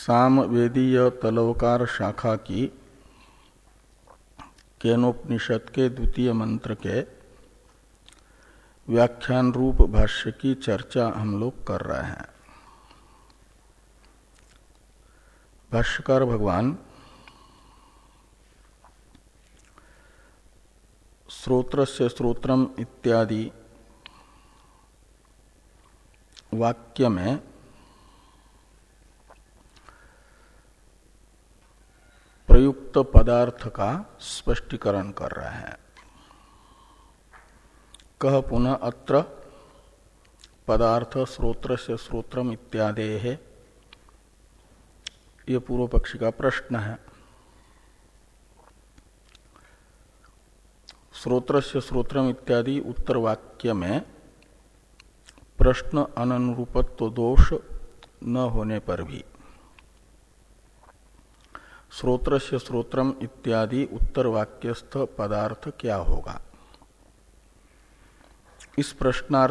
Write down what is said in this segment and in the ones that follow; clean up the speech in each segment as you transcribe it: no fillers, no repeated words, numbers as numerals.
सामवेदीय तलवकार शाखा की केनोपनिषद के द्वितीय मंत्र के व्याख्यान रूप भाष्य की चर्चा हम लोग कर रहे हैं। भाष्यकार भगवान श्रोत्रस्य श्रोत्रम इत्यादि वाक्य में प्रयुक्त पदार्थ का स्पष्टीकरण कर रहे हैं। कह पुनः अत्र पदार्थ श्रोत्रस्य श्रोत्रम इत्यादि है, ये पूर्व पक्षी का प्रश्न है। श्रोत्रस्य श्रोत्रम इत्यादि उत्तर वाक्य में प्रश्न अनुरूपत्व दोष न होने पर भी श्रोत्रस्य श्रोत्रम इत्यादि उत्तर वाक्यस्थ पदार्थ क्या होगा, इस प्रश्न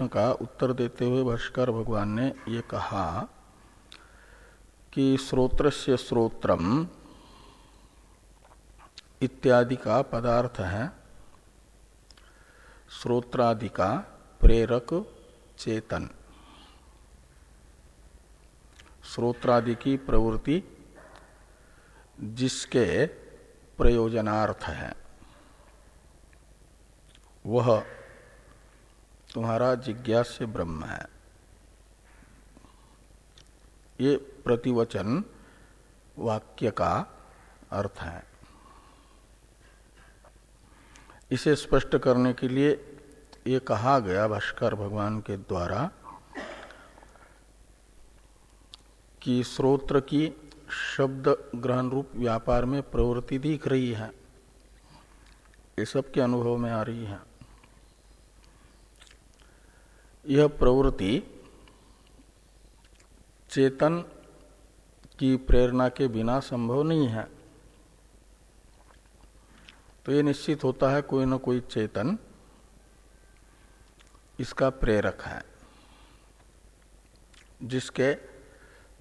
का उत्तर देते हुए भाष्यकार भगवान ने ये कहा कि श्रोत्रस्य श्रोत्रम इत्यादि का पदार्थ है श्रोत्रादि का प्रेरक चेतन, श्रोत्रादि की प्रवृत्ति जिसके प्रयोजनार्थ है वह तुम्हारा जिज्ञास्य ब्रह्म है। ये प्रतिवचन वाक्य का अर्थ है। इसे स्पष्ट करने के लिए ये कहा गया भाष्यकार भगवान के द्वारा कि श्रोत्र की शब्द ग्रहण रूप व्यापार में प्रवृत्ति दिख रही है, ये सबके अनुभव में आ रही है। यह प्रवृत्ति चेतन की प्रेरणा के बिना संभव नहीं है। तो ये निश्चित होता है कोई न कोई चेतन इसका प्रेरक है, जिसके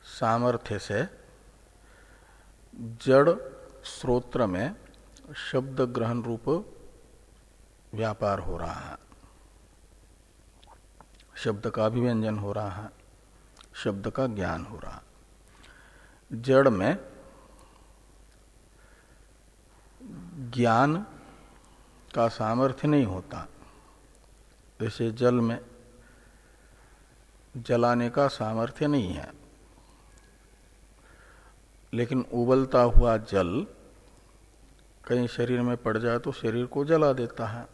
सामर्थ्य से जड़ श्रोत्र में शब्द ग्रहण रूप व्यापार हो रहा है, शब्द का अभिव्यंजन हो रहा है, शब्द का ज्ञान हो रहा है। जड़ में ज्ञान का सामर्थ्य नहीं होता, जैसे जल में जलाने का सामर्थ्य नहीं है, लेकिन उबलता हुआ जल कहीं शरीर में पड़ जाए तो शरीर को जला देता है।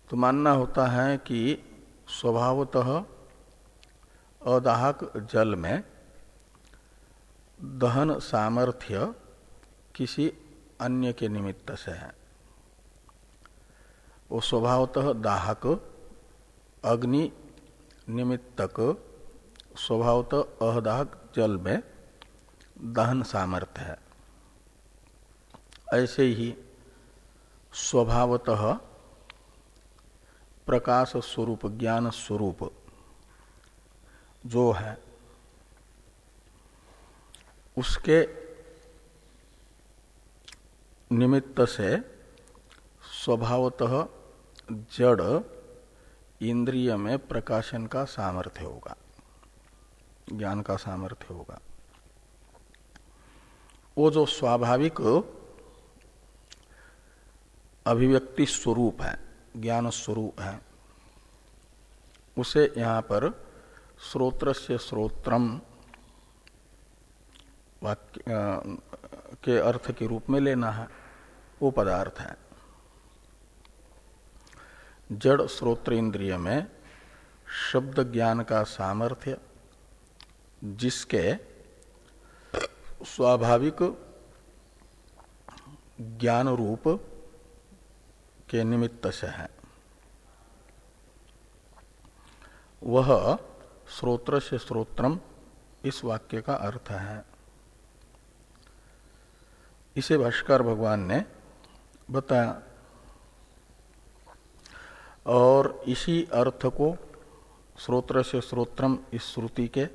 तो मानना होता है कि स्वभावतः अदाहक जल में दहन सामर्थ्य किसी अन्य के निमित्त से है। वो स्वभावतः दाहक अग्नि निमित्तक स्वभावतः अदाहक जल में दहन सामर्थ्य है। ऐसे ही स्वभावतः प्रकाश स्वरूप ज्ञान स्वरूप जो है उसके निमित्त से स्वभावतः जड़ इंद्रिय में प्रकाशन का सामर्थ्य होगा, ज्ञान का सामर्थ्य होगा। वो जो स्वाभाविक अभिव्यक्ति स्वरूप है, ज्ञान स्वरूप है, उसे यहाँ पर श्रोत्रस्य श्रोत्रम वाक्य के अर्थ के रूप में लेना है। वो पदार्थ है जड़ श्रोत्र इंद्रिय में शब्द ज्ञान का सामर्थ्य जिसके स्वाभाविक ज्ञान रूप के निमित्त से है, वह श्रोत्र से श्रोत्रम इस वाक्य का अर्थ है। इसे भाष्यकार भगवान ने बताया और इसी अर्थ को श्रोत्र से श्रोत्रम इस श्रुति के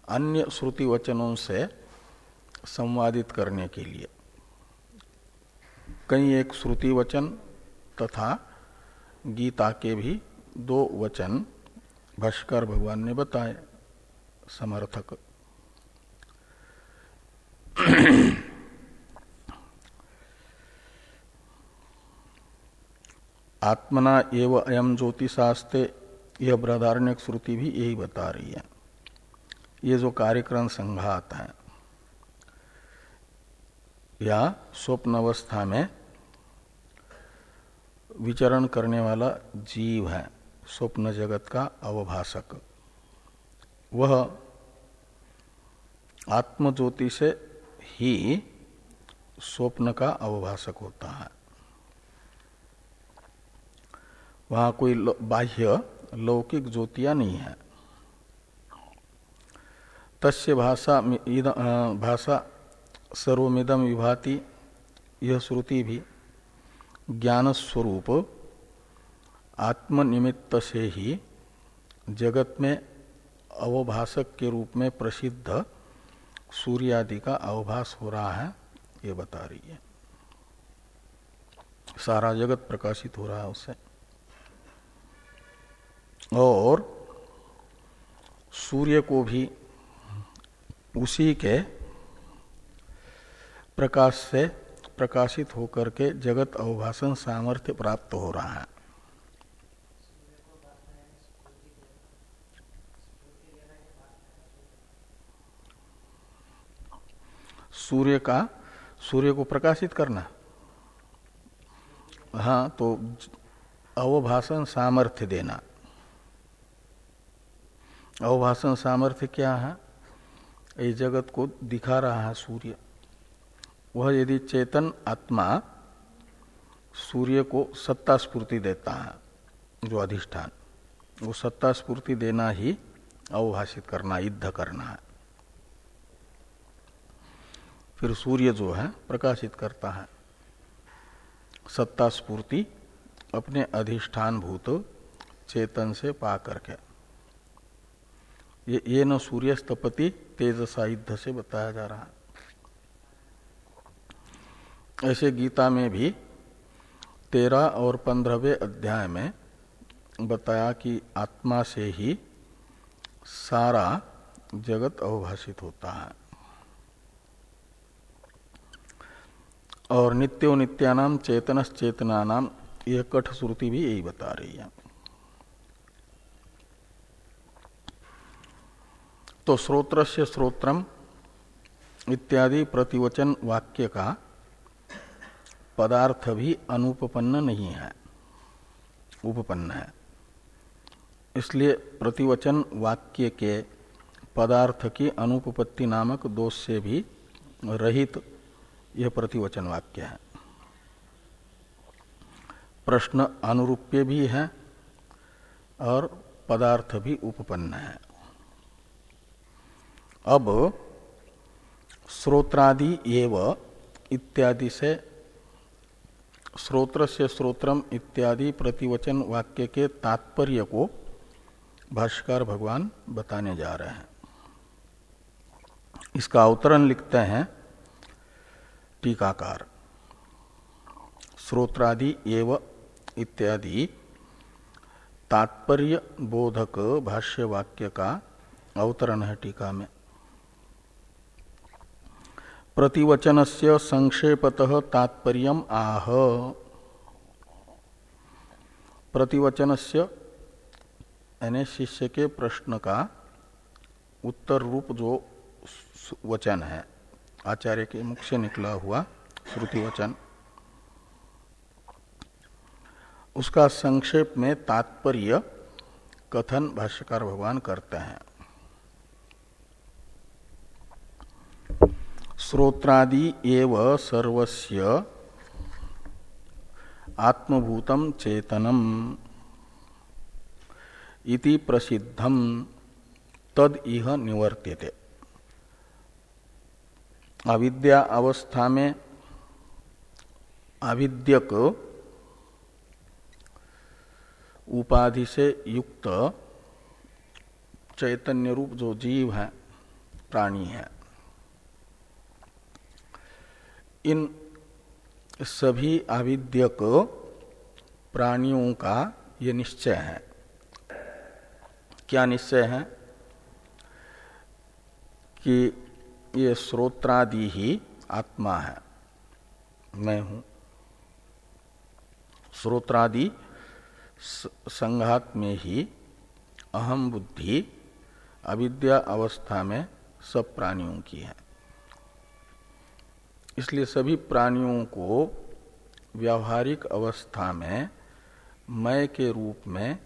अन्य श्रुति वचनों से संवादित करने के लिए कई एक श्रुति वचन तथा गीता के भी 2 वचन भाष्कर भगवान ने बताए समर्थक। आत्मना एव अयम ज्योतिषास्ते, यह बृहदारण्यक श्रुति भी यही बता रही है। ये जो कार्यक्रम संघात है या स्वप्न अवस्था में विचरण करने वाला जीव है, स्वप्न जगत का अवभाषक, वह आत्मज्योति से ही स्वप्न का अवभाषक होता है। वहां कोई बाह्य लौकिक ज्योतियां नहीं है। तस्य भाषा सर्वमिदं विभाति, यह श्रुति भी ज्ञान स्वरूप आत्मनिमित्त से ही जगत में अवभाषक के रूप में प्रसिद्ध सूर्य आदि का अवभास हो रहा है, ये बता रही है। सारा जगत प्रकाशित हो रहा है उससे। और सूर्य को भी उसी के प्रकाश से प्रकाशित होकर के जगत अवभाषण सामर्थ्य प्राप्त हो रहा है। सूर्य को प्रकाशित करना, हाँ, तो अवभाषण सामर्थ्य देना। अवभाषण सामर्थ्य क्या है? इस जगत को दिखा रहा है सूर्य। वह यदि चेतन आत्मा सूर्य को सत्ता स्फूर्ति देता है, जो अधिष्ठान, वो सत्ता स्फूर्ति देना ही अवभाषित करना, युद्ध करना है। फिर सूर्य जो है प्रकाशित करता है सत्ता स्फूर्ति अपने अधिष्ठान भूत चेतन से पा करके। ये न सूर्यस्तपति तेजसा युद्ध से बताया जा रहा है। ऐसे गीता में भी 13 और 15वें अध्याय में बताया कि आत्मा से ही सारा जगत अवभाषित होता है। और नित्यो नित्यानाम चेतनस चेतनानाम, यह कठ श्रुति भी यही बता रही है। तो श्रोत्रस्य श्रोत्रम इत्यादि प्रतिवचन वाक्य का पदार्थ भी अनुपपन्न नहीं है, उपपन्न है। इसलिए प्रतिवचन वाक्य के पदार्थ की अनुपपत्ति नामक दोष से भी रहित यह प्रतिवचन वाक्य है। प्रश्न अनुरूप्य भी है और पदार्थ भी उपपन्न है। अब श्रोत्रादि एव इत्यादि से श्रोत्र से श्रोत्रम इत्यादि प्रतिवचन वाक्य के तात्पर्य को भाष्यकार भगवान बताने जा रहे हैं। इसका अवतरण लिखते हैं टीकाकार। श्रोत्रादि एव इत्यादि तात्पर्य बोधक भाष्य वाक्य का अवतरण है टीका में। प्रतिवचनस्य संक्षेपतः तात्पर्यम आह। प्रतिवचनस्य यानी शिष्य के प्रश्न का उत्तर रूप जो वचन है, आचार्य के मुख से निकला हुआ श्रुति वचन, उसका संक्षेप में तात्पर्य कथन भाष्यकार भगवान करते हैं। श्रोत्रादि एव सर्वस्य आत्मभूतम चेतनम इति प्रसिद्धम तद इह निवर्त्यते। अविद्या अवस्था में आविद्यक उपाधि से युक्त चैतन्य रूप जो जीव है, प्राणी है, इन सभी आविद्यक प्राणियों का ये निश्चय है। क्या निश्चय है? कि ये श्रोत्रादि ही आत्मा है, मैं हूं। श्रोत्रादि संघात में ही अहम बुद्धि अविद्या अवस्था में सब प्राणियों की है। इसलिए सभी प्राणियों को व्यावहारिक अवस्था में मैं के रूप में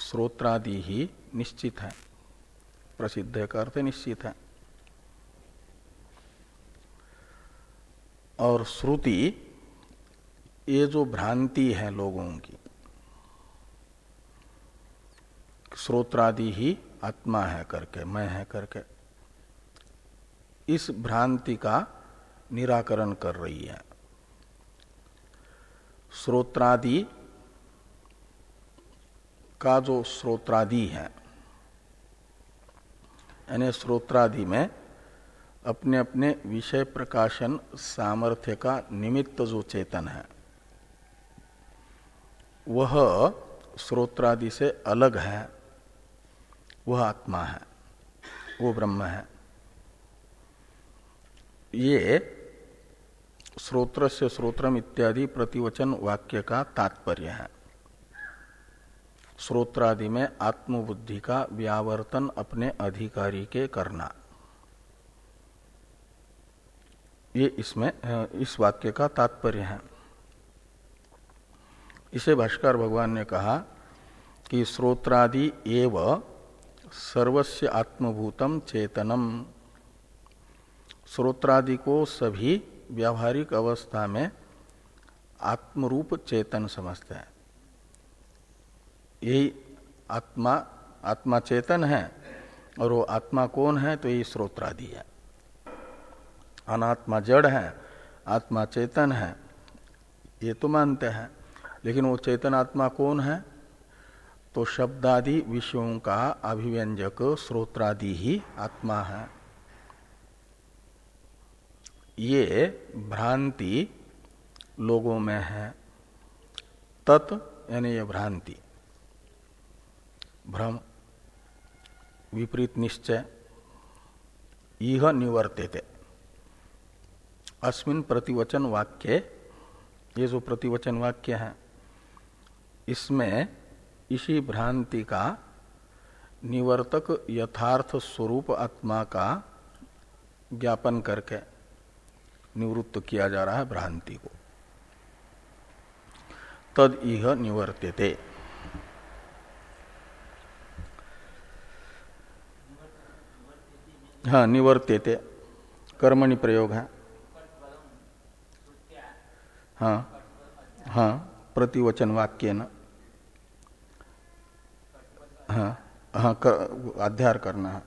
श्रोत्रादि ही निश्चित है। प्रसिद्ध है का अर्थ निश्चित है। और श्रुति ये जो भ्रांति है लोगों की, श्रोत्रादि ही आत्मा है करके, मैं है करके, इस भ्रांति का निराकरण कर रही है। श्रोत्रादि का जो श्रोत्रादि है, यानी श्रोत्रादि में अपने अपने विषय प्रकाशन सामर्थ्य का निमित्त जो चेतन है, वह श्रोत्रादि से अलग है, वह आत्मा है, वो ब्रह्म है। ये श्रोत्रस्य श्रोत्रम इत्यादि प्रतिवचन वाक्य का तात्पर्य है। श्रोत्रादि में आत्मबुद्धि का व्यावर्तन अपने अधिकारी के करना, ये इसमें इस वाक्य का तात्पर्य है। इसे भाष्कर भगवान ने कहा कि श्रोत्रादि एव सर्वस्य आत्मभूतम चेतनम। श्रोत्रादि को सभी व्यावहारिक अवस्था में आत्मरूप चेतन समझते हैं। यही आत्मा चेतन है। और वो आत्मा कौन है? तो यही श्रोत्रादि है। अनात्मा जड़ है, आत्मा चेतन है, ये तो मानते हैं। लेकिन वो चेतन आत्मा कौन है? तो शब्दादि विषयों का अभिव्यंजक श्रोत्रादि ही आत्मा है। ये भ्रांति लोगों में है। तत् यानी ये भ्रांति, भ्रम, विपरीत निश्चय, यह निवर्तेते। अस्मिन् प्रतिवचन वाक्य, ये जो प्रतिवचन वाक्य है, इसमें इसी भ्रांति का निवर्तक यथार्थ स्वरूप आत्मा का ज्ञापन करके निवृत्त किया जा रहा है भ्रांति को। तद इह निवर्त्यते। हाँ, निवर्त्यते कर्मणि प्रयोग है। हाँ हाँ, प्रतिवचन वाक्य न, हाँ हाँ, अध्यार करना है।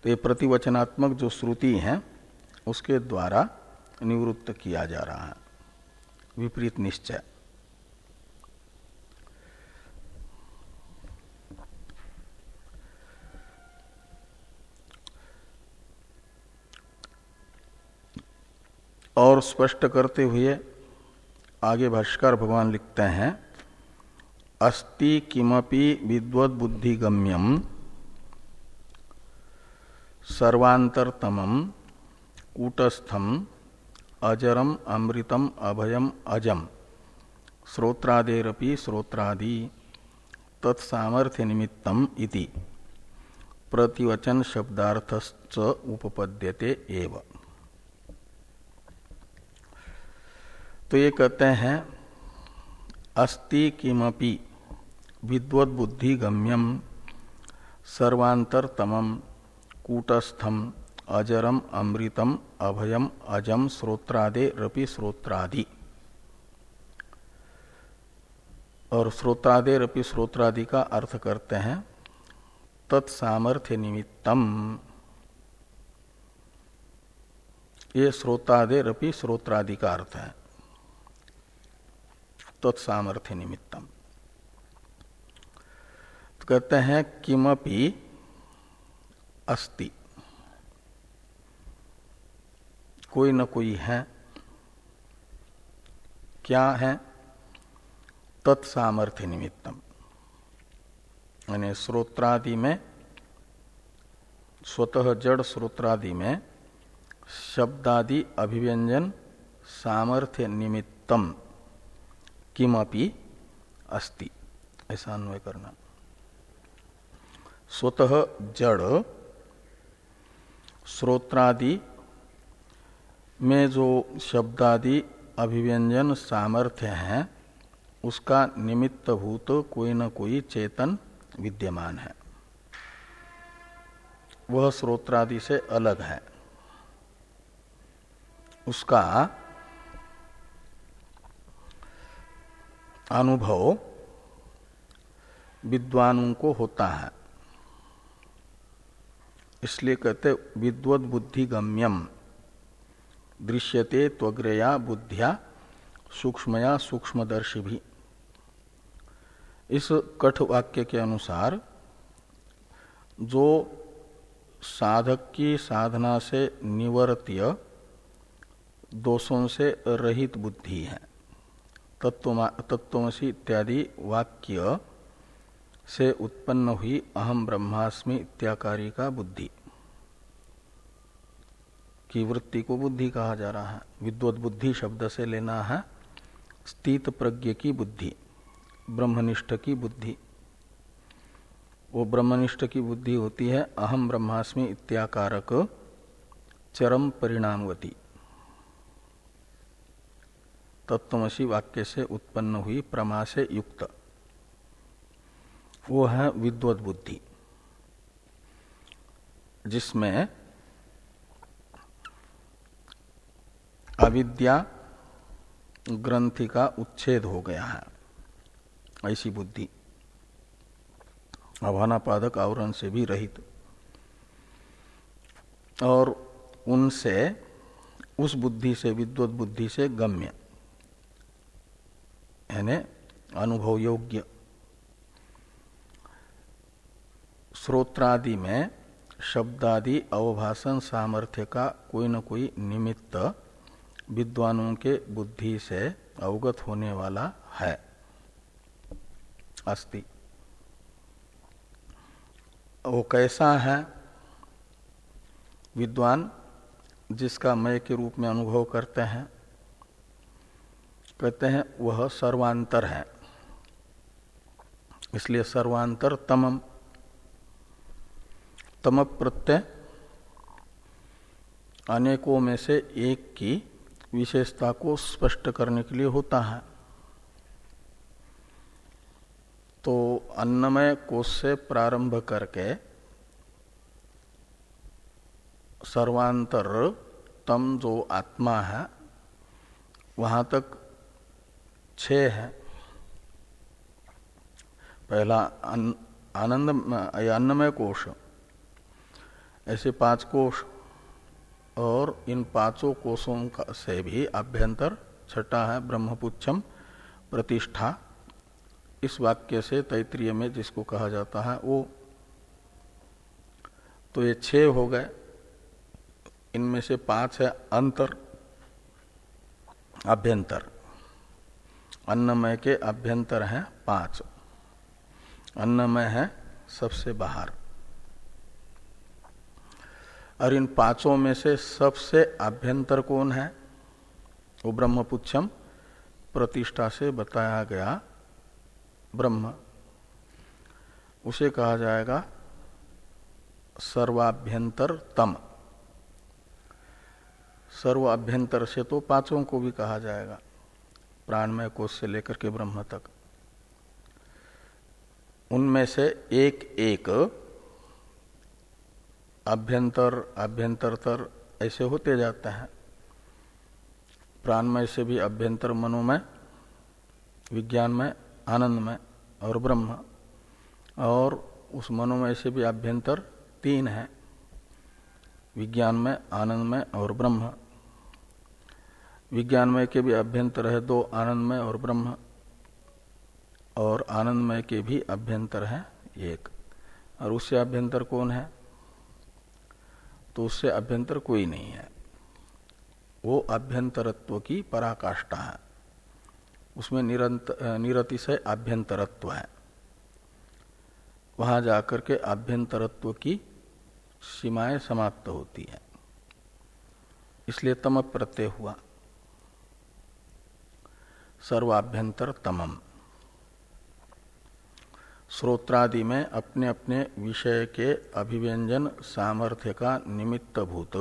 तो ये प्रतिवचनात्मक जो श्रुति है उसके द्वारा निवृत्त किया जा रहा है विपरीत निश्चय। और स्पष्ट करते हुए आगे भाष्कर भगवान लिखते हैं, अस्ति किमपि विद्वद बुद्धिगम्यम सर्वांतरतमम कूटस्थम अजरम अमृतम अभयम अजम श्रोत्रादेरपि श्रोत्रादि तत्सामर्थ्य निमित्तम इति प्रतिवचन शब्दार्थश्च उपपद्यते एव। तो ये कहते हैं, अस्ति किमपि विद्वद बुद्धि गम्यम सर्वांतरतमम कूटस्थम अजरम अमृतम अभयम अजम श्रोत्रादे रपि श्रोत्रादि। और श्रोत्रादे रपि श्रोत्रादि का अर्थ करते हैं तत्सामर्थ्य निमित्तम। ये श्रोत्रादे रपि श्रोत्रादि का अर्थ है। तत्सामर्थ्य निमित्तम। तो कहते हैं किमपि अस्ति, कोई न कोई है। क्या है? तत्सामर्थ्य निमित्तम, यानी श्रोत्रादि में, स्वतः जड़ श्रोत्रादि में शब्दादि अभिव्यंजन सामर्थ्य निमित्तम किमपि अस्ति, ऐसा अन्वय करना। स्वतः जड़ श्रोत्रादि में जो शब्दादि अभिव्यंजन सामर्थ्य है, उसका निमित्तभूत कोई न कोई चेतन विद्यमान है। वह श्रोत्रादि से अलग है। उसका अनुभव विद्वानों को होता है। इसलिए कहते विद्वद बुद्धि गम्यम दृश्यते त्वग्रया बुद्धिया सूक्ष्मया सूक्ष्मदर्शी भी। इस कठ वाक्य के अनुसार जो साधक की साधना से निवर्त्य दोषों से रहित बुद्धि है, तत्त्वमसि इत्यादि वाक्य से उत्पन्न हुई अहम ब्रह्मास्मि इत्याकारी का बुद्धि की वृत्ति को बुद्धि कहा जा रहा है। विद्वत बुद्धि शब्द से लेना है स्थित प्रज्ञ की बुद्धि, ब्रह्मनिष्ठ की बुद्धि। वो ब्रह्मनिष्ठ की बुद्धि होती है अहम ब्रह्मास्मि इत्याकारक चरम परिणामवती, तत्त्वमसि वाक्य से उत्पन्न हुई प्रमा से युक्त। वो है विद्वत बुद्धि, जिसमें अविद्या ग्रंथि का उच्छेद हो गया है, ऐसी बुद्धि, आभानापादक आवरण से भी रहित, और उनसे, उस बुद्धि से, विद्वत बुद्धि से गम्य, यानी अनुभव योग्य। श्रोत्रादि में शब्दादि अवभाषण सामर्थ्य का कोई न कोई निमित्त विद्वानों के बुद्धि से अवगत होने वाला है, अस्ति। वो कैसा है विद्वान? जिसका मय के रूप में अनुभव करते हैं, कहते हैं वह सर्वांतर है। इसलिए सर्वांतर तमम, तम प्रत्यय अनेकों में से एक की विशेषता को स्पष्ट करने के लिए होता है। तो अन्नमय कोश से प्रारंभ करके सर्वांतर तम जो आत्मा है वहां तक 6 है। पहला अन्नमय कोश, ऐसे 5 कोश, और इन 5 कोशों से भी अभ्यंतर छठा है ब्रह्मपुच्छम प्रतिष्ठा। इस वाक्य से तैत्रीय में जिसको कहा जाता है वो, तो ये 6 हो गए। इनमें से 5 है अंतर, अभ्यंतर। अन्नमय के अभ्यंतर हैं 5, अन्नमय है सबसे बाहर। और इन 5 में से सबसे अभ्यंतर कौन है? वो ब्रह्मपुच्छम प्रतिष्ठा से बताया गया ब्रह्म, उसे कहा जाएगा सर्वाभ्यंतर तम। सर्व अभ्यंतर से तो 5 को भी कहा जाएगा, प्राणमय कोश से लेकर के ब्रह्म तक। उनमें से एक एक अभ्यंतर अभ्यंतरतर ऐसे होते जाते हैं। प्राणमय से भी अभ्यंतर मनोमय, विज्ञानमय, आनंदमय और ब्रह्म, और उस मनोमय से भी अभ्यंतर 3 है, विज्ञानमय, आनंदमय और ब्रह्म। विज्ञानमय के भी अभ्यंतर है 2, आनंदमय और ब्रह्म। और आनंदमय के भी अभ्यंतर है एक, और उससे अभ्यंतर कौन है? तो उससे अभ्यंतर कोई नहीं है। वो अभ्यंतरत्व की पराकाष्ठा है, उसमें निरतिशय अभ्यंतरत्व है। वहां जाकर के अभ्यंतरत्व की सीमाएं समाप्त होती है, इसलिए तम प्रत्यय हुआ। सर्वाभ्यंतर तमम। श्रोत्रादि में अपने अपने विषय के अभिव्यंजन सामर्थ्य का निमित्त भूत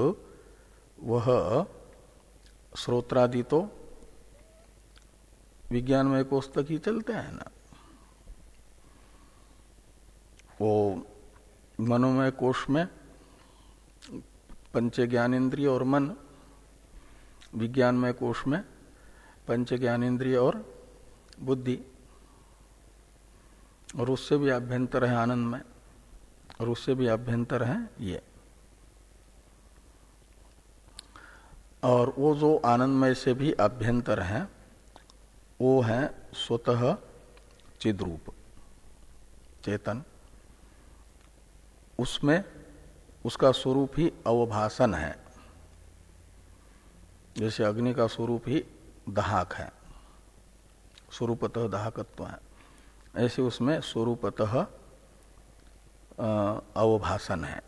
वह श्रोत्रादि तो विज्ञानमय कोष तक ही चलते हैं ना। वो मनोमय कोष में पंच ज्ञानेन्द्रिय और मन, विज्ञानमय कोष में पंच ज्ञानेन्द्रिय और बुद्धि, और उससे भी अभ्यंतर है आनंद में, और उससे भी अभ्यंतर है ये। और वो जो आनंदमय से भी अभ्यंतर है वो है स्वतः चिद्रूप चेतन। उसमें उसका स्वरूप ही अवभासन है, जैसे अग्नि का स्वरूप ही दाहक है, स्वरूपतः दाहकत्व है, ऐसे उसमें स्वरूपतः अवभासन है।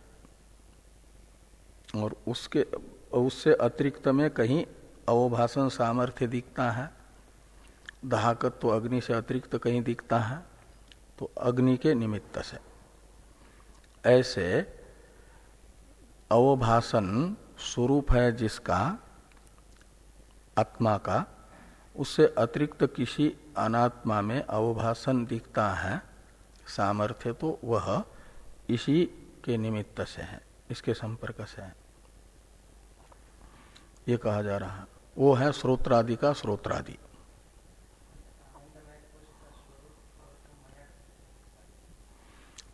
और उससे अतिरिक्त में कहीं अवभासन सामर्थ्य दिखता है, दाहकत्व अग्नि से अतिरिक्त कहीं दिखता है, तो अग्नि के निमित्त से। ऐसे अवभासन स्वरूप है जिसका आत्मा का, उससे अतिरिक्त किसी अनात्मा में अवभासन दिखता है सामर्थ्य, तो वह इसी के निमित्त से है, इसके संपर्क से है, ये कहा जा रहा है। वो है श्रोत्रादि का श्रोत्रादि।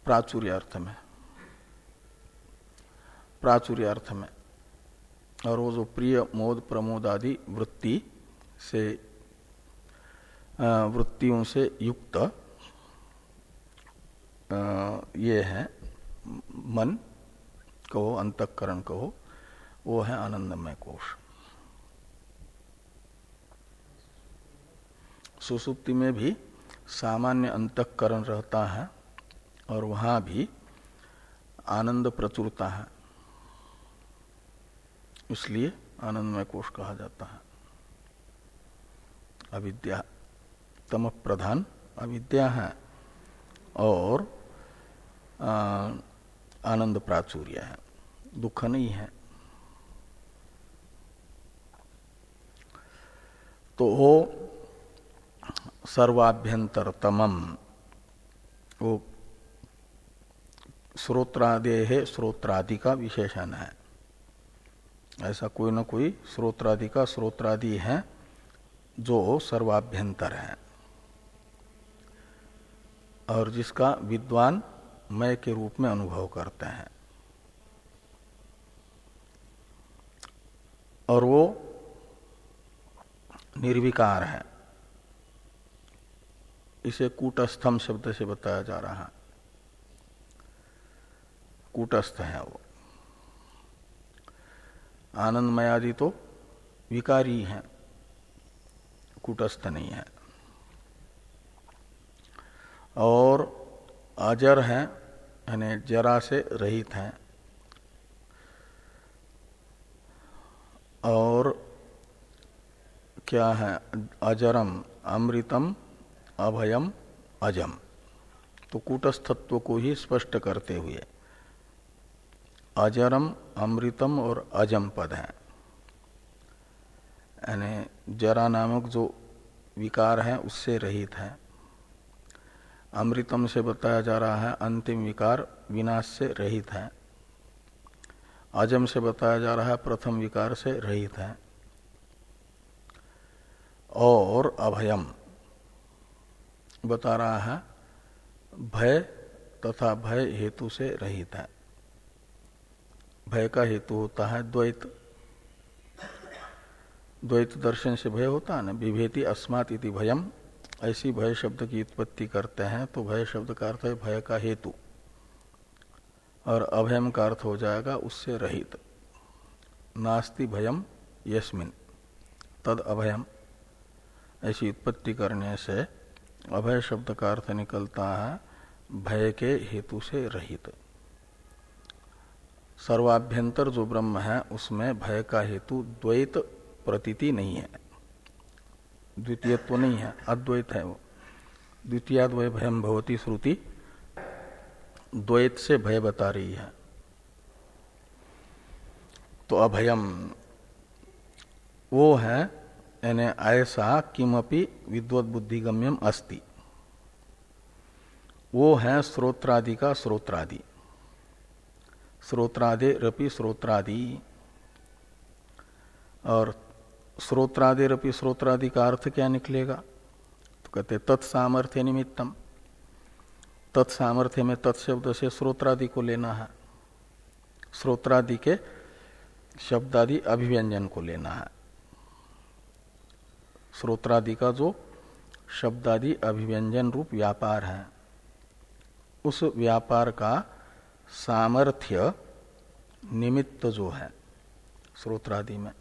प्राचुर्य अर्थ में, प्राचुर्य अर्थ में। और वो जो प्रिय मोद प्रमोद आदि वृत्ति से वृत्तियों से युक्त ये है मन कहो, अंतःकरण कहो, वो है आनंदमय कोश। सुसुप्ति में भी सामान्य अंतःकरण रहता है और वहां भी आनंद प्रचुरता है, इसलिए आनंदमय कोश कहा जाता है। अविद्या तम प्रधान अविद्या है और आनंद प्राचुर्य है, दुख नहीं है। तो वो सर्वाभ्यंतरतमम, वो श्रोत्रादे श्रोत्रादि का विशेषण है। ऐसा कोई न कोई श्रोत्रादि का श्रोत्रादि है जो सर्वाभ्यंतर है, और जिसका विद्वान मय के रूप में अनुभव करते हैं। और वो निर्विकार है, इसे कूटस्थम शब्द से बताया जा रहा है। कूटस्थ है वो। आनंदमय आदि तो विकारी है, कूटस्थ नहीं है। और अजर है, यानी जरा से रहित है। और क्या है? अजरम अमृतम अभयम अजम। तो कूटस्थत्व को ही स्पष्ट करते हुए अजरम अमृतम और अजम पद है, यानी जरा नामक जो विकार है उससे रहित है। अमृतम से बताया जा रहा है अंतिम विकार विनाश से रहित है। अजम से बताया जा रहा है प्रथम विकार से रहित है। और अभयम बता रहा है भय तथा भय हेतु से रहित है। भय का हेतु होता है द्वैत। द्वैत दर्शन से भय होता है ना, विभेति अस्मात् इति भयम ऐसी भय शब्द की उत्पत्ति करते हैं तो भय शब्द का अर्थ है भय का हेतु, और अभयम का अर्थ हो जाएगा उससे रहित। नास्ति भयम यस्मिन तद अभयम, ऐसी उत्पत्ति करने से अभय शब्द का अर्थ निकलता है भय के हेतु से रहित। सर्वाभ्यंतर जो ब्रह्म है उसमें भय का हेतु द्वैत प्रतीति नहीं है, द्वितीयत्व नहीं है, अद्वैत है वो। द्वितीयाद्वय भयम भवती श्रुति द्वैत से भय बता रही है। तो अभयम वो है, यानी ऐसा किमपि विद्वत बुद्धिगम्यम अस्ति, वो है श्रोत्रादि का श्रोत्रादि, श्रोत्रादे रपि श्रोत्रादि। और श्रोत्रादे रपि श्रोत्रादि का अर्थ क्या निकलेगा? तो कहते तत्सामर्थ्य निमित्तम, तत्सामर्थ्य में तत्शब्द से श्रोत्रादि को लेना है, श्रोत्रादि के शब्दादि अभिव्यंजन को लेना है। श्रोत्रादि का जो शब्दादि अभिव्यंजन रूप व्यापार है, उस व्यापार का सामर्थ्य निमित्त जो है श्रोत्रादि में,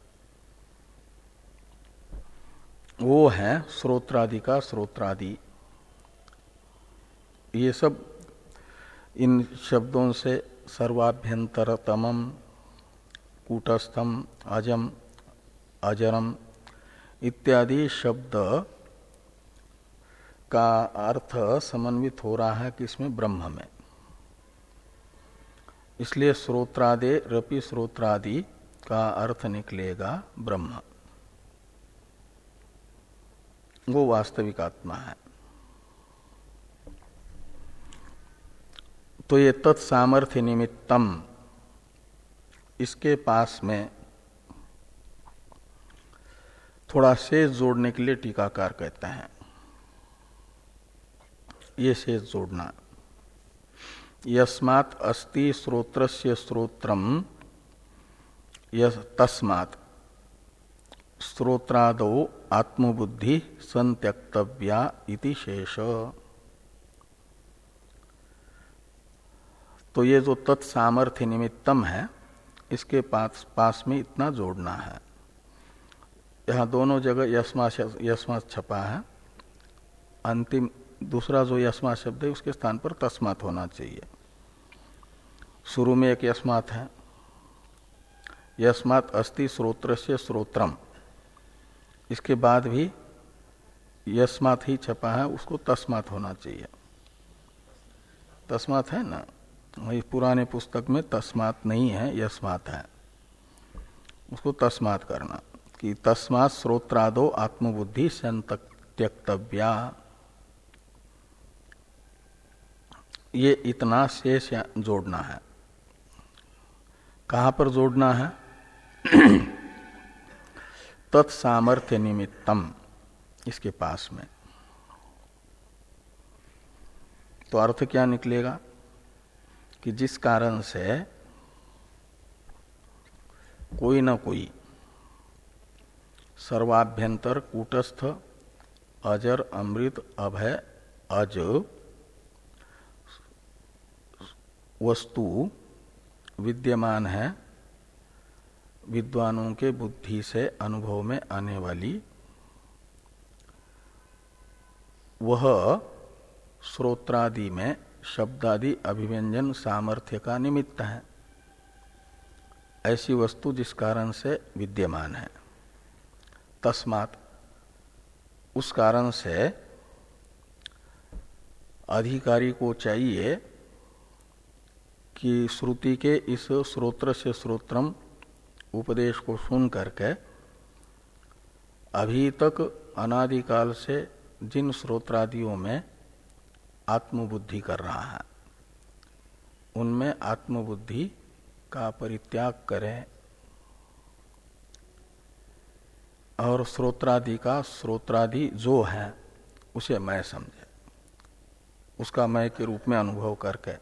वो है श्रोत्रादि का श्रोत्रादि। ये सब इन शब्दों से सर्वाभ्यंतरतमम, कूटस्थम, अजम, अजरम इत्यादि शब्द का अर्थ समन्वित हो रहा है किसमें? ब्रह्म में। इसलिए श्रोत्रादे रपि श्रोत्रादि का अर्थ निकलेगा ब्रह्म, वो वास्तविक आत्मा है। तो ये तत्सामर्थ्य निमित्तम, इसके पास में थोड़ा शेष जोड़ने के लिए टीकाकार कहते हैं, ये शेष जोड़ना। यस्मात् अस्ति श्रोत्रस्य श्रोत्रम तस्मात् श्रोत्रादौ आत्मबुद्धि संत्यक्तव्या इति शेष। तो ये जो तत्सामर्थ्य निमित्तम है, इसके पास में इतना जोड़ना है। यहाँ दोनों जगह यस्मात् छपा है, अंतिम दूसरा जो यस्मात् शब्द है उसके स्थान पर तस्मात् होना चाहिए। शुरू में एक यस्मात् है, यस्मात् अस्ति श्रोत्रस्य श्रोत्रम, इसके बाद भी यस्मात् ही छपा है, उसको तस्मात् होना चाहिए। तस्मात् है ना, वही पुराने पुस्तक में तस्मात् नहीं है, यस्मात् है, उसको तस्मात् करना कि तस्मात् श्रोत्रादो आत्मबुद्धि संत्यक्तव्या। ये इतना शेष जोड़ना है। कहाँ पर जोड़ना है? तत्सामर्थ्य निमित्तम, इसके पास में। तो अर्थ क्या निकलेगा कि जिस कारण से कोई न कोई सर्वाभ्यंतर, कूटस्थ, अजर, अमृत, अभय, अज वस्तु विद्यमान है विद्वानों के बुद्धि से अनुभव में आने वाली, वह श्रोत्रादि में शब्दादि अभिव्यंजन सामर्थ्य का निमित्त है। ऐसी वस्तु जिस कारण से विद्यमान है, तस्मात् उस कारण से अधिकारी को चाहिए कि श्रुति के इस श्रोत्र से श्रोत्रम उपदेश को सुन करके अभी तक अनादिकाल से जिन श्रोत्रादियों में आत्मबुद्धि कर रहा है, उनमें आत्मबुद्धि का परित्याग करें और श्रोत्रादि का श्रोत्रादि जो है उसे मैं समझे, उसका मैं के रूप में अनुभव करके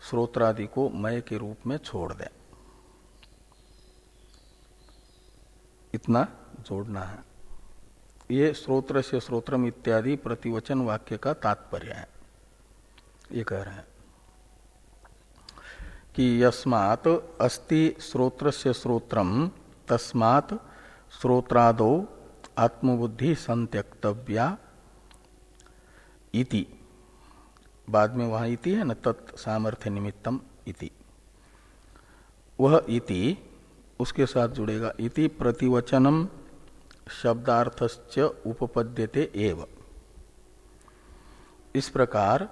श्रोत्रादि को मैं के रूप में छोड़ दें। इतना जोड़ना है। ये श्रोत्र से श्रोत्रम इत्यादि प्रतिवचन वाक्य का तात्पर्य है। ये कह रहे हैं कि यस्मात् अस्ति श्रोत्र से श्रोत्रम तस्मात् श्रोत्रादो आत्मबुद्धि संत्यक्तव्या इति। बाद में वहां इति है न, तत् सामर्थ्य निमित्तम इति। वह इति उसके साथ जुड़ेगा। इति प्रतिवचनम शब्दार्थश्च उपपद्यते एव। इस प्रकार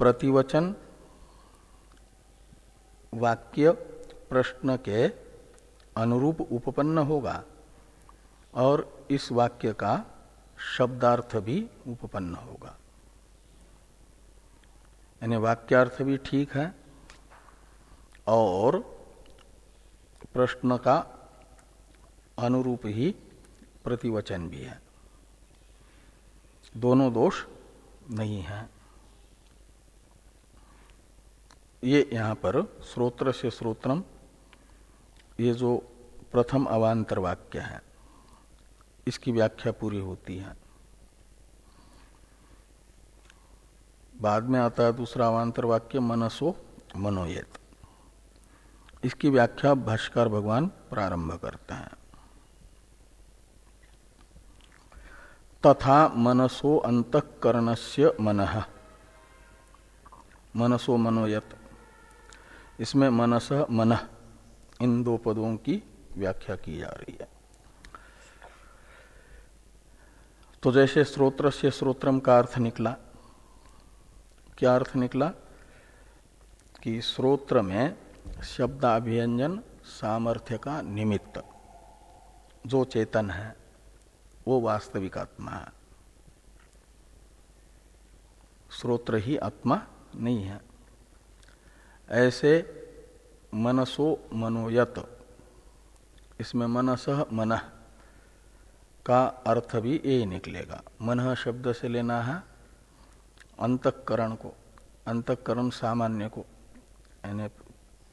प्रतिवचन वाक्य प्रश्न के अनुरूप उपपन्न होगा और इस वाक्य का शब्दार्थ भी उपपन्न होगा। यानी वाक्यार्थ भी ठीक है और प्रश्न का अनुरूप ही प्रतिवचन भी है, दोनों दोष नहीं है। ये यहां पर श्रोत्र से श्रोत्रम, ये जो प्रथम अवान्तर वाक्य है इसकी व्याख्या पूरी होती है। बाद में आता है दूसरा अवान्तर वाक्य मनसो मनोयत। इसकी व्याख्या भाष्यकार भगवान प्रारंभ करते हैं। तथा मनसो अंतःकरणस्य मनः, मनसो मनोयत, इसमें मनसः मनः इन दो पदों की व्याख्या की जा रही है। तो जैसे श्रोत्र से श्रोत्रम का अर्थ निकला, क्या अर्थ निकला कि श्रोत्र में शब्दाभिव्यंजन सामर्थ्य का निमित्त जो चेतन है वो वास्तविक आत्मा है, श्रोत्र ही आत्मा नहीं है। ऐसे मनसो मनोयत, इसमें मनसः मनः का अर्थ भी ये निकलेगा। मनः शब्द से लेना है अंतःकरण को, अंतःकरण सामान्य को, यानी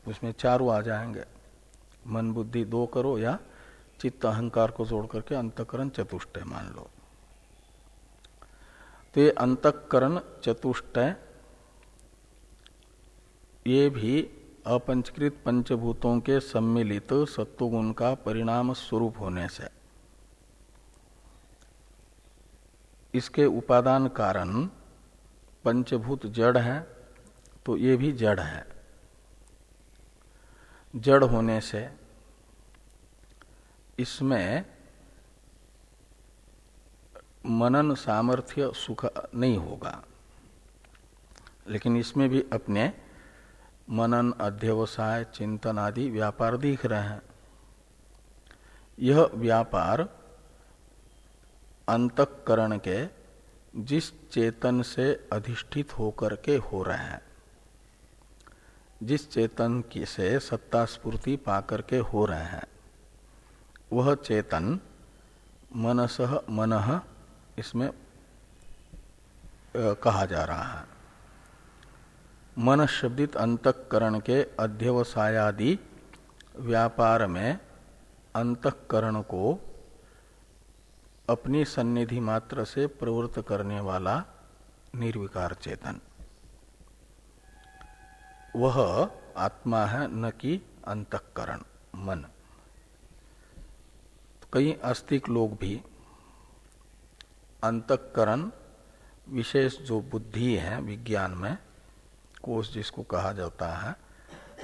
उसमें चारों आ जाएंगे, मन बुद्धि दो करो या चित्त अहंकार को जोड़ करके अंतःकरण चतुष्टय मान लो। तो ये अंतःकरण चतुष्टय ये भी अपंचकृत पंचभूतों के सम्मिलित सत्वगुण का परिणाम स्वरूप होने से इसके उपादान कारण पंचभूत जड़ है, तो ये भी जड़ है। जड़ होने से इसमें मनन सामर्थ्य सुख नहीं होगा, लेकिन इसमें भी अपने मनन अध्यवसाय चिंतन आदि व्यापार दिख रहे हैं। यह व्यापार अंतःकरण के जिस चेतन से अधिष्ठित होकर के हो रहे हैं, जिस चेतन की से सत्ता स्फूर्ति पाकर के हो रहे हैं, वह चेतन मनसः मनः इसमें कहा जा रहा है। मन शब्दित अंतःकरण के अध्यवसायादि व्यापार में अंतःकरण को अपनी सन्निधि मात्र से प्रवृत्त करने वाला निर्विकार चेतन, वह आत्मा है, न कि अंतःकरण मन। तो कई आस्तिक लोग भी अंतःकरण विशेष जो बुद्धि है विज्ञान में, कोष जिसको कहा जाता है,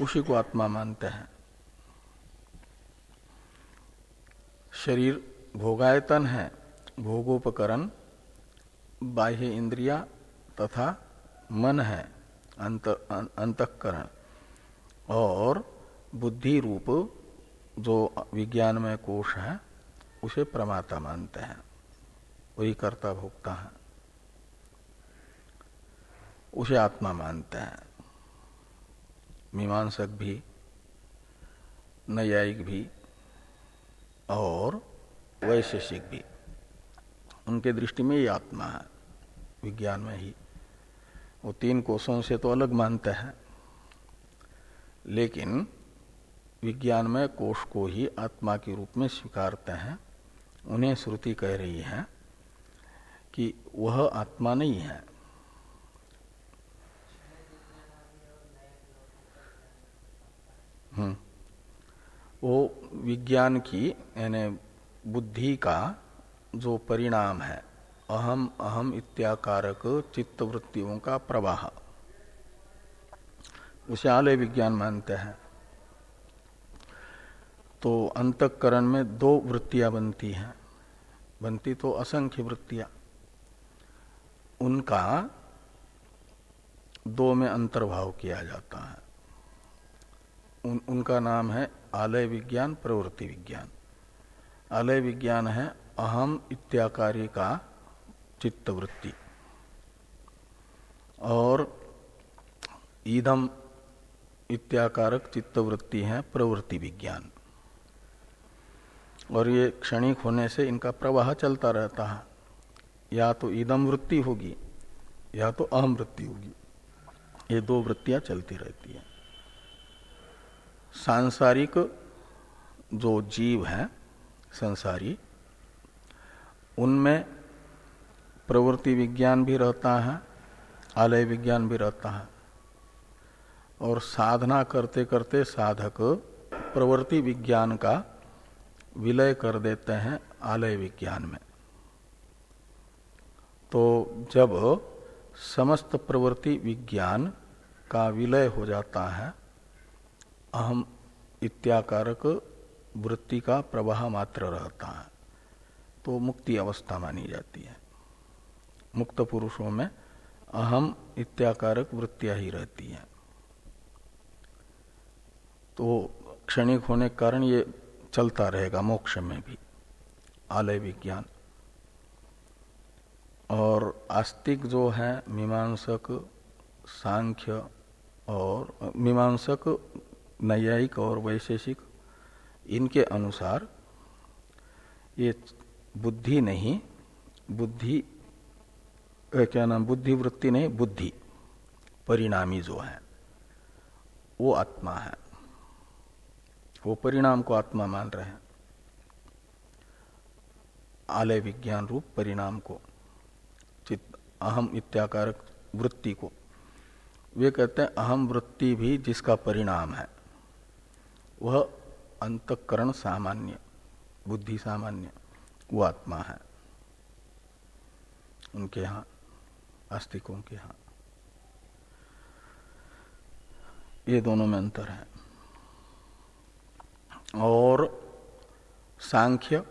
उसी को आत्मा मानते हैं। शरीर भोगायतन है, भोगोपकरण बाह्य इंद्रिया तथा मन है अंतःकरण, और बुद्धि रूप जो विज्ञान में कोश है उसे प्रमाता मानते हैं, वही कर्ता भोक्ता है, उसे आत्मा मानते हैं। मीमांसक भी, नैयायिक भी और वैशेषिक भी, उनके दृष्टि में ये आत्मा है विज्ञान में ही। वो तीन कोषों से तो अलग मानते हैं, लेकिन विज्ञान में कोष को ही आत्मा के रूप में स्वीकारते हैं, उन्हें श्रुति कह रही है कि वह आत्मा नहीं है। वो विज्ञान की यानी बुद्धि का जो परिणाम है, अहम अहम इत्याकारक चित्तवृत्तियों का प्रवाह, उसे आलय विज्ञान मानते हैं। तो अंतःकरण में दो वृत्तियां बनती हैं, बनती तो असंख्य वृत्तियां, उनका दो में अंतर्भाव किया जाता है। उनका नाम है आलय विज्ञान, प्रवृत्ति विज्ञान। आलय विज्ञान है अहम इत्याकारी का चित्तवृत्ति, और ईदम इत्याकारक चित्तवृत्ति है प्रवृत्ति विज्ञान। और ये क्षणिक होने से इनका प्रवाह चलता रहता है, या तो ईदम वृत्ति होगी या तो अहम वृत्ति होगी, ये दो वृत्तियां चलती रहती है। सांसारिक जो जीव है संसारी, उनमें प्रवृत्ति विज्ञान भी रहता है, आलय विज्ञान भी रहता है, और साधना करते करते साधक प्रवृत्ति विज्ञान का विलय कर देते हैं आलय विज्ञान में। तो जब समस्त प्रवृत्ति विज्ञान का विलय हो जाता है, अहम इत्याकारक वृत्ति का प्रवाह मात्र रहता है, तो मुक्ति अवस्था मानी जाती है। मुक्त पुरुषों में अहम इत्याकारक वृत्तियां ही रहती हैं। तो क्षणिक होने के कारण ये चलता रहेगा मोक्ष में भी आलय विज्ञान। और आस्तिक जो है मीमांसक, सांख्य और मीमांसक, नैयायिक और वैशेषिक, इनके अनुसार ये बुद्धि नहीं, बुद्धि क्या नाम, बुद्धि वृत्ति नहीं, बुद्धि परिणामी जो है वो आत्मा है, वो परिणाम को आत्मा मान रहे हैं, आलय विज्ञान रूप परिणाम को, चित्त अहम इत्याकारक वृत्ति को। वे कहते हैं अहम वृत्ति भी जिसका परिणाम है वह अंतःकरण सामान्य, बुद्धि सामान्य, वो आत्मा है उनके यहाँ, आस्तिकों के यहाँ। ये दोनों में अंतर है। और सांख्य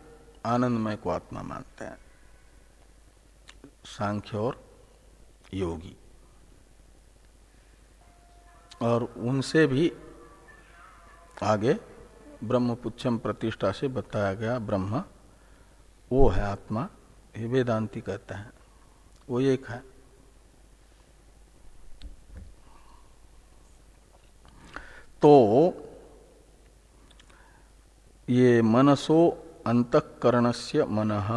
आनंदमय को आत्मा मानते हैं, सांख्य और योगी। और उनसे भी आगे ब्रह्मपुच्छम प्रतिष्ठा से बताया गया ब्रह्म वो है आत्मा, ये वेदांती कहते हैं, वो एक है। तो ये मनसो अंतःकरणस्य मनः,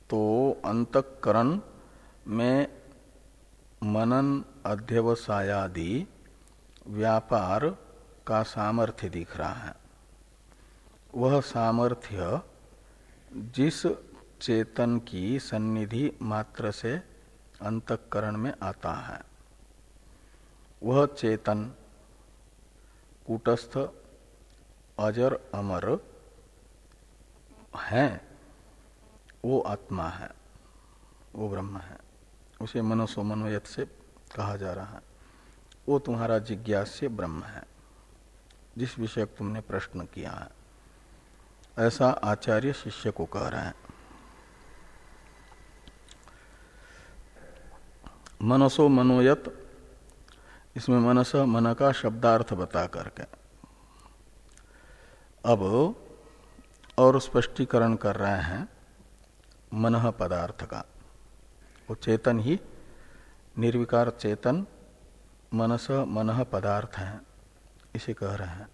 तो अंतःकरण में मनन अध्यवसायादि व्यापार का सामर्थ्य दिख रहा है। वह सामर्थ्य जिस चेतन की सन्निधि मात्र से अंतःकरण में आता है, वह चेतन कूटस्थ अजर अमर है, वो आत्मा है, वो ब्रह्म है। उसे मनसो मनोयत से कहा जा रहा है। वो तुम्हारा जिज्ञास्य ब्रह्म है, जिस विषय तुमने प्रश्न किया है, ऐसा आचार्य शिष्य को कह रहे हैं। मनसो मनोयत, इसमें मनस मन का शब्दार्थ बता करके अब और स्पष्टीकरण कर रहे हैं मनः पदार्थ का। वो चेतन ही, निर्विकार चेतन मनस मनः पदार्थ है, इसे कह रहे हैं।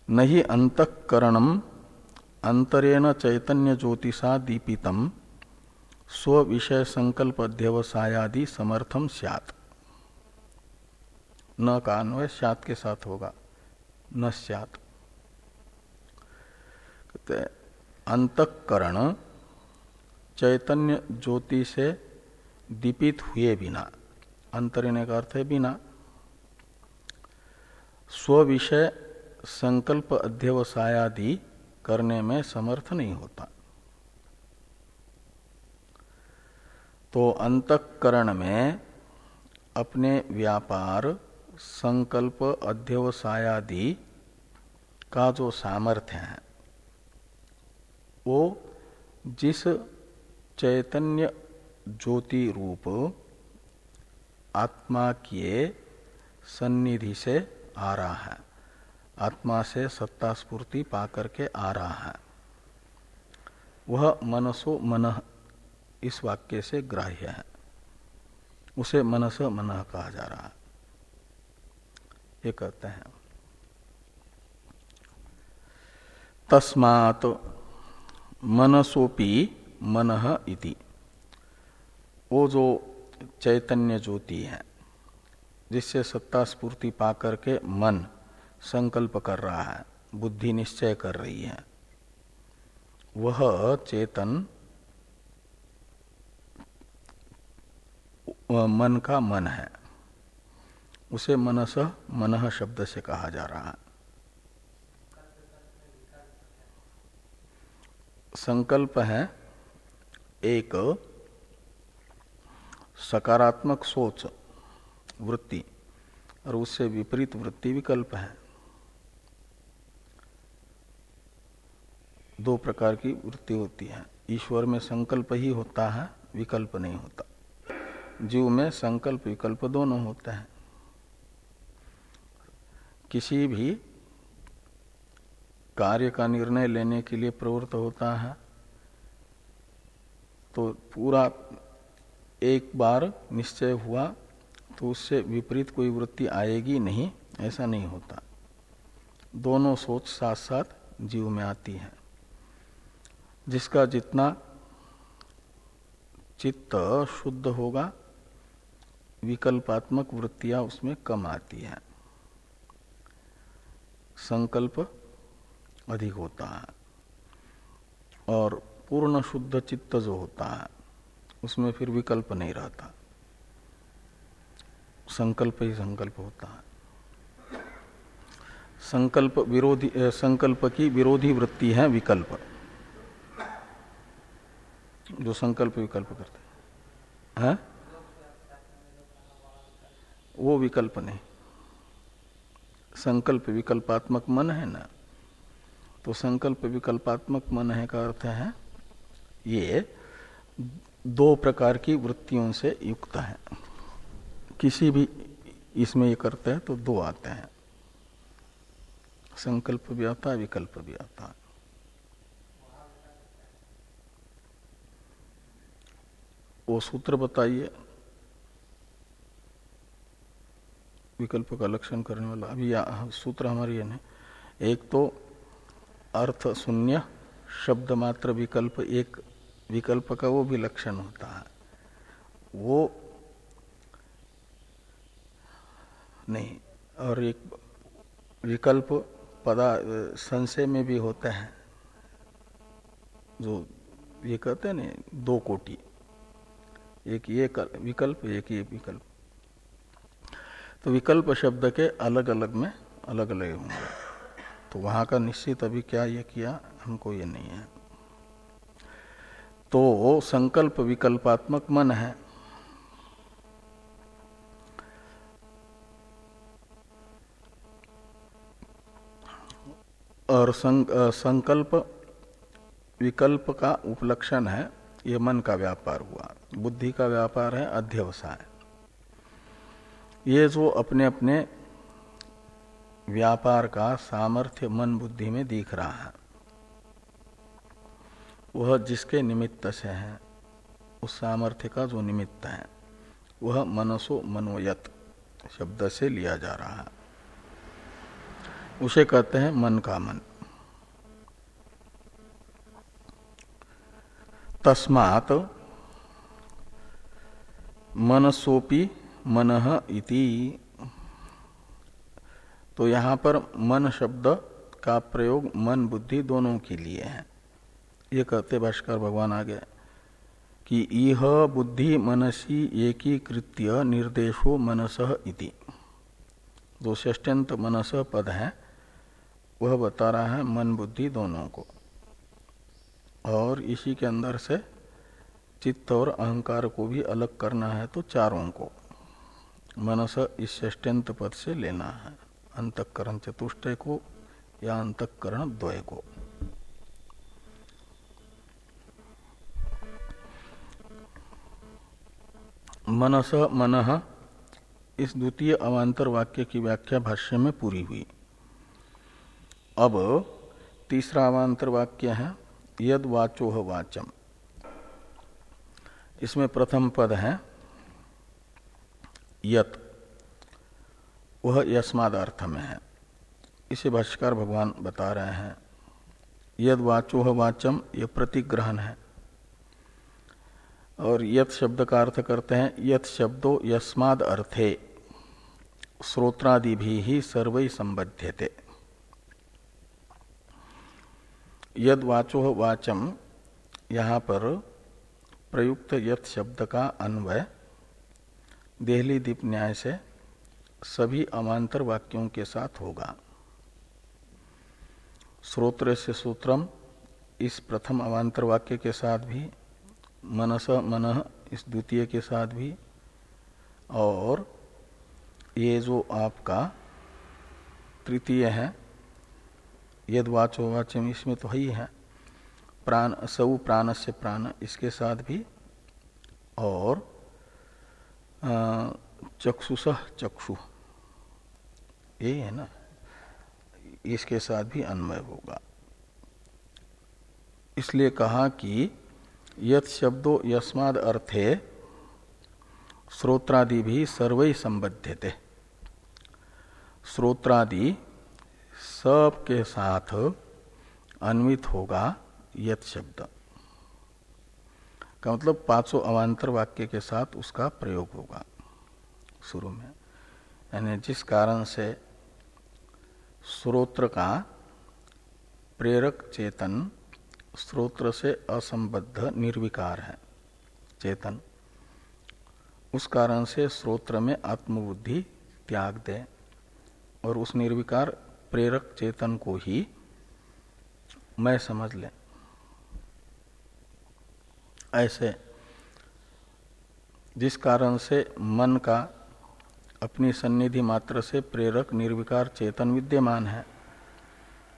नहीं अंतःकरणम अंतरेण चैतन्य ज्योतिषा दीपितम स्व विषय संकल्प अध्यवसायादि समर्थम स्यात्। न का अन्वय स्यात् के साथ होगा, न स्यात्। कहते हैं अंतःकरण चैतन्य ज्योति से दीपित हुए बिना, अंतरिण का अर्थ है बिना, स्व-विषय संकल्प अध्यवसायादि करने में समर्थ नहीं होता। तो अंतःकरण में अपने व्यापार संकल्प अध्यवसायादि का जो सामर्थ्य है वो जिस चैतन्य ज्योति रूप आत्मा के सन्निधि से आ रहा है, आत्मा से सत्ता स्फूर्ति पा करके आ रहा है, वह मनसो मनः इस वाक्य से ग्राह्य है, उसे मनस मनः कहा जा रहा है। ये कहते हैं तस्मात् मनसोपि मनः इति। वो जो चैतन्य ज्योति है जिससे सत्ता स्फूर्ति पा करके मन संकल्प कर रहा है, बुद्धि निश्चय कर रही है, वह चेतन मन का मन है, उसे मनस मनः शब्द से कहा जा रहा है। संकल्प है एक सकारात्मक सोच वृत्ति और उससे विपरीत वृत्ति विकल्प है। दो प्रकार की वृत्ति होती है। ईश्वर में संकल्प ही होता है, विकल्प नहीं होता। जीव में संकल्प विकल्प दोनों होते हैं। किसी भी कार्य का निर्णय लेने के लिए प्रवृत्त होता है तो पूरा एक बार निश्चय हुआ तो उससे विपरीत कोई वृत्ति आएगी नहीं, ऐसा नहीं होता। दोनों सोच साथ साथ जीव में आती है। जिसका जितना चित्त शुद्ध होगा विकल्पात्मक वृत्तियां उसमें कम आती हैं, संकल्प अधिक होता है। और पूर्ण शुद्ध चित्त जो होता है उसमें फिर विकल्प नहीं रहता, संकल्प ही संकल्प होता है। संकल्प की विरोधी वृत्ति है विकल्प, जो संकल्प विकल्प करते हैं वो विकल्प नहीं। संकल्प विकल्पात्मक मन है ना, तो संकल्प विकल्पात्मक मन है का अर्थ है ये दो प्रकार की वृत्तियों से युक्त है। किसी भी इसमें ये करते हैं तो दो आते हैं, संकल्प भी आता है विकल्प भी आता है। वो सूत्र बताइए विकल्प का लक्षण करने वाला। अभी सूत्र हमारी है ना, एक तो अर्थ शून्य शब्द मात्र विकल्प, एक विकल्प का वो भी लक्षण होता है, वो नहीं। और एक विकल्प संशय में भी होते हैं, जो ये कहते हैं ना दो कोटि, एक ये विकल्प एक ये विकल्प। तो विकल्प शब्द के अलग अलग में अलग अलग होंगे, तो वहां का निश्चित अभी क्या ये किया हमको ये नहीं है। तो संकल्प विकल्पात्मक मन है, और संकल्प विकल्प का उपलक्षण है ये मन का व्यापार हुआ, बुद्धि का व्यापार है अध्यवसाय। ये जो अपने अपने व्यापार का सामर्थ्य मन बुद्धि में दिख रहा है, वह जिसके निमित्त से है, उस सामर्थ्य का जो निमित्त है वह मनसो मनोयत शब्द से लिया जा रहा है, उसे कहते हैं मन का मन। तस्मात् मनसोपि मनः इति। तो यहां पर मन शब्द का प्रयोग मन बुद्धि दोनों के लिए है। ये कहते भाष्कर भगवान आगे कि इह बुद्धि मनसी एकीकृत्य निर्देशो मनसः इति। जो षष्ट्यंत मनस पद है वह बता रहा है मन बुद्धि दोनों को, और इसी के अंदर से चित्त और अहंकार को भी अलग करना है तो चारों को मनस इस षष्ट्यंत पद से लेना है, अंतःकरण चतुष्टय को या अंतःकरण द्वय को। मनस मनः इस द्वितीय अवान्तर वाक्य की व्याख्या भाष्य में पूरी हुई। अब तीसरा अवान्तर वाक्य है यद वाचोह वाचम। इसमें प्रथम पद है यत, वह यस्माद अर्थ में है। इसे भाष्यकार भगवान बता रहे हैं। यद वाचोह वाचम यह प्रतिग्रहण है, और यत शब्द का अर्थ करते हैं यत शब्दो यस्माद अर्थे श्रोत्रादि भी ही सर्वै संबध्यते। यद वाचोह वाचम, यहाँ पर प्रयुक्त यत शब्द का अन्वय देहली दीप न्याय से सभी अवान्तर वाक्यों के साथ होगा। श्रोत्र से सूत्रम इस प्रथम अवान्तर वाक्य के साथ भी, मनस मनः इस द्वितीय के साथ भी, और ये जो आपका तृतीय है यद वाचो वाचम, इसमें तो ही है प्राण सौ प्राण से प्राण, इसके साथ भी, और चक्षुष चक्षु ये है ना, इसके साथ भी अन्वय होगा। इसलिए कहा कि यत शब्दो यस्माद अर्थे श्रोत्रादि भी सर्वै संबध्यते। श्रोत्रादि सब के साथ अन्वित होगा यत शब्द का, मतलब पांचों अवान्तर वाक्य के साथ उसका प्रयोग होगा शुरू में। यानी जिस कारण से श्रोत्र का प्रेरक चेतन श्रोत्र से असंबद्ध निर्विकार है चेतन, उस कारण से श्रोत्र में आत्मबुद्धि त्याग दे और उस निर्विकार प्रेरक चेतन को ही मैं समझ ले। ऐसे जिस कारण से मन का अपनी सन्निधि मात्र से प्रेरक निर्विकार चेतन विद्यमान है,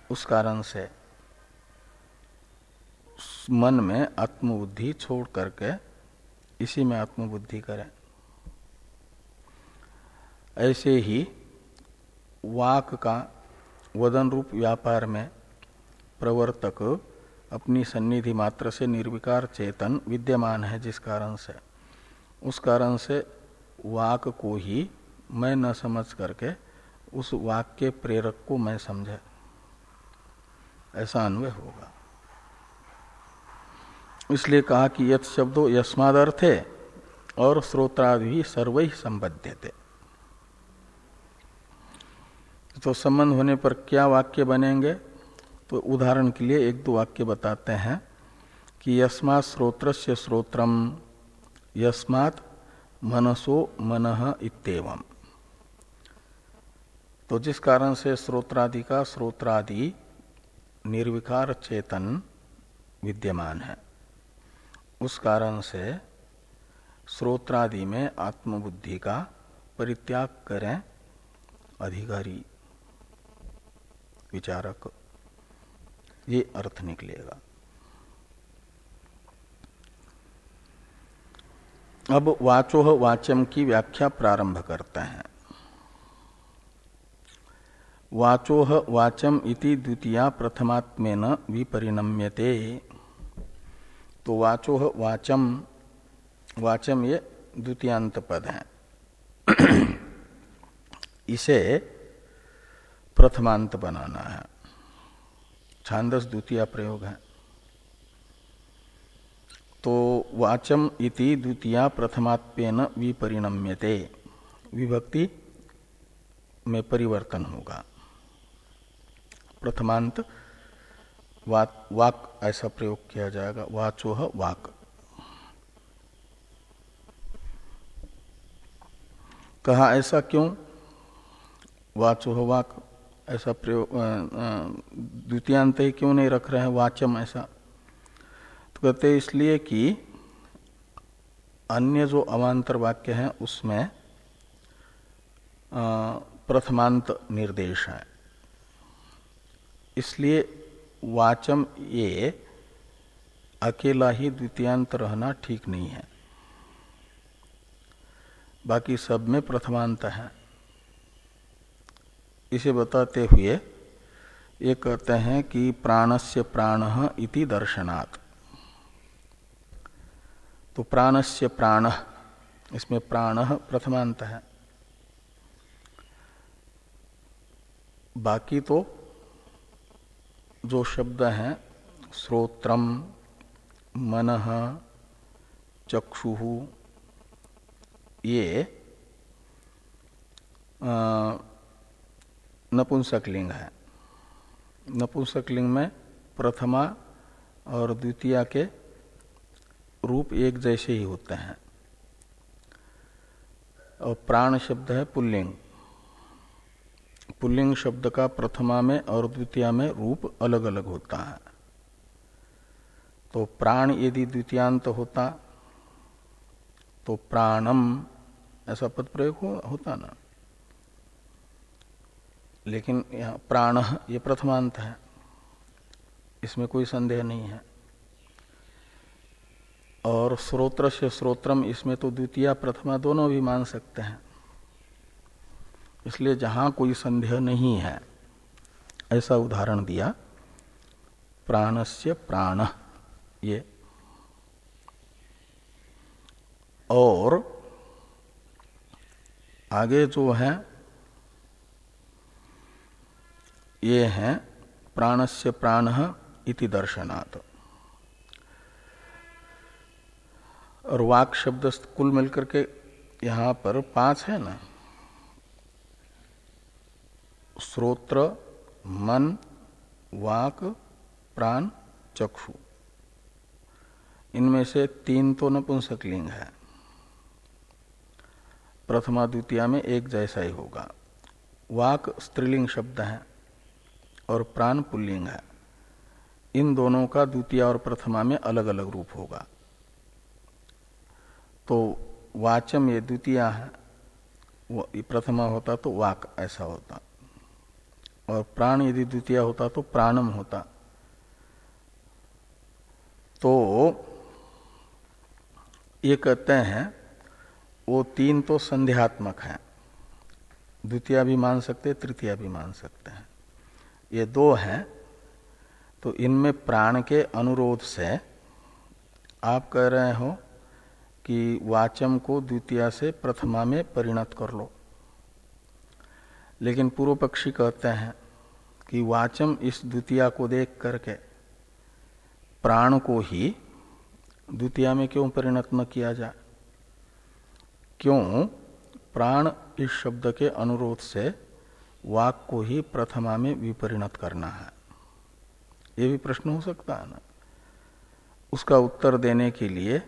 उस कारण से मन में आत्मबुद्धि छोड़ करके इसी में आत्मबुद्धि करें। ऐसे ही वाक का वदन रूप व्यापार में प्रवर्तक अपनी सन्निधि मात्र से निर्विकार चेतन विद्यमान है, जिस कारण से उस कारण से वाक को ही मैं न समझ करके उस वाक के प्रेरक को मैं समझे, ऐसा अन्वय होगा। इसलिए कहा कि यत शब्दो यस्माद अर्थे और श्रोत्रादि सर्वै संबध्यते। तो संबंध होने पर क्या वाक्य बनेंगे, तो उदाहरण के लिए एक दो वाक्य बताते हैं कि यस्मात् श्रोत्रस्य श्रोत्रम यस्मात् मनसो मनः इत्येवम्। तो जिस कारण से श्रोत्रादि का श्रोत्रादि निर्विकार चेतन विद्यमान है, उस कारण से श्रोत्रादि में आत्मबुद्धि का परित्याग करें अधिकारी विचारक, ये अर्थ निकलेगा। अब वाचोह वाचम की व्याख्या प्रारंभ करते हैं। वाचोह वाचम इति द्वितीया प्रथमात्मेन विपरिणम्यते। तो वाचोह वाचम, वाचम ये द्वितीयांत पद है, इसे प्रथमांत बनाना है। छांदस द्वितीय प्रयोग है। तो वाचम इति द्वितीया प्रथमात्मेन विपरिणम्यते, विभक्ति में परिवर्तन होगा। प्रथमांत वाक ऐसा प्रयोग किया जाएगा, वाचोह वाक। कहा ऐसा क्यों वाचोह वाक ऐसा प्रयोग द्वितीयांत ही क्यों नहीं रख रहे हैं वाचम ऐसा? तो कहते इसलिए कि अन्य जो अवान्तर वाक्य हैं उसमें प्रथमांत निर्देश है, इसलिए वाचम ये अकेला ही द्वितीयांत रहना ठीक नहीं है, बाकी सब में प्रथमांत है। इसे बताते हुए ये कहते हैं कि प्राणस्य प्राणः इति दर्शनात्। तो प्राणस्य प्राणः, इसमें प्राणः प्रथमांत है, बाकी तो जो शब्द हैं श्रोत्रम, मनः, चक्षुः, ये नपुंसकलिंग है। नपुंसकलिंग में प्रथमा और द्वितीया के रूप एक जैसे ही होते हैं, और प्राण शब्द है पुल्लिंग। पुल्लिंग शब्द का प्रथमा में और द्वितीया में रूप अलग अलग होता है। तो प्राण यदि द्वितीयांत होता तो प्राणम ऐसा पद प्रयोग होता ना, लेकिन यहाँ प्राण ये प्रथमांत है, इसमें कोई संदेह नहीं है। और श्रोत्र से श्रोत्रम, इसमें तो द्वितीया प्रथमा दोनों भी मान सकते हैं, इसलिए जहां कोई संदेह नहीं है ऐसा उदाहरण दिया प्राणस्य प्राण ये। और आगे जो है ये है प्राणस्य प्राणः इति दर्शनात्। और वाक शब्द कुल मिलकर के यहां पर 5 है ना, श्रोत्र, मन, वाक, प्राण, चक्षु, इनमें से 3 तो नपुंसकलिंग है, प्रथमा द्वितीया में एक जैसा ही होगा। वाक स्त्रीलिंग शब्द है और प्राण पुल्लिंग है, इन दोनों का द्वितीया और प्रथमा में अलग अलग रूप होगा। तो वाचम ये द्वितीया है, वो प्रथमा होता तो वाक ऐसा होता, और प्राण यदि द्वितीया होता तो प्राणम होता। तो ये कहते हैं वो 3 तो संध्यात्मक हैं, द्वितीया भी मान सकते, तृतीया भी मान सकते हैं। ये 2 हैं, तो इनमें प्राण के अनुरोध से आप कह रहे हो कि वाचम को द्वितीया से प्रथमा में परिणत कर लो, लेकिन पूर्व पक्षी कहते हैं कि वाचम इस द्वितीया को देख करके प्राण को ही द्वितीया में क्यों परिणत न किया जाए? क्यों प्राण इस शब्द के अनुरोध से वाक को ही प्रथमा में विपरिणत करना है? ये भी प्रश्न हो सकता है ना। उसका उत्तर देने के लिए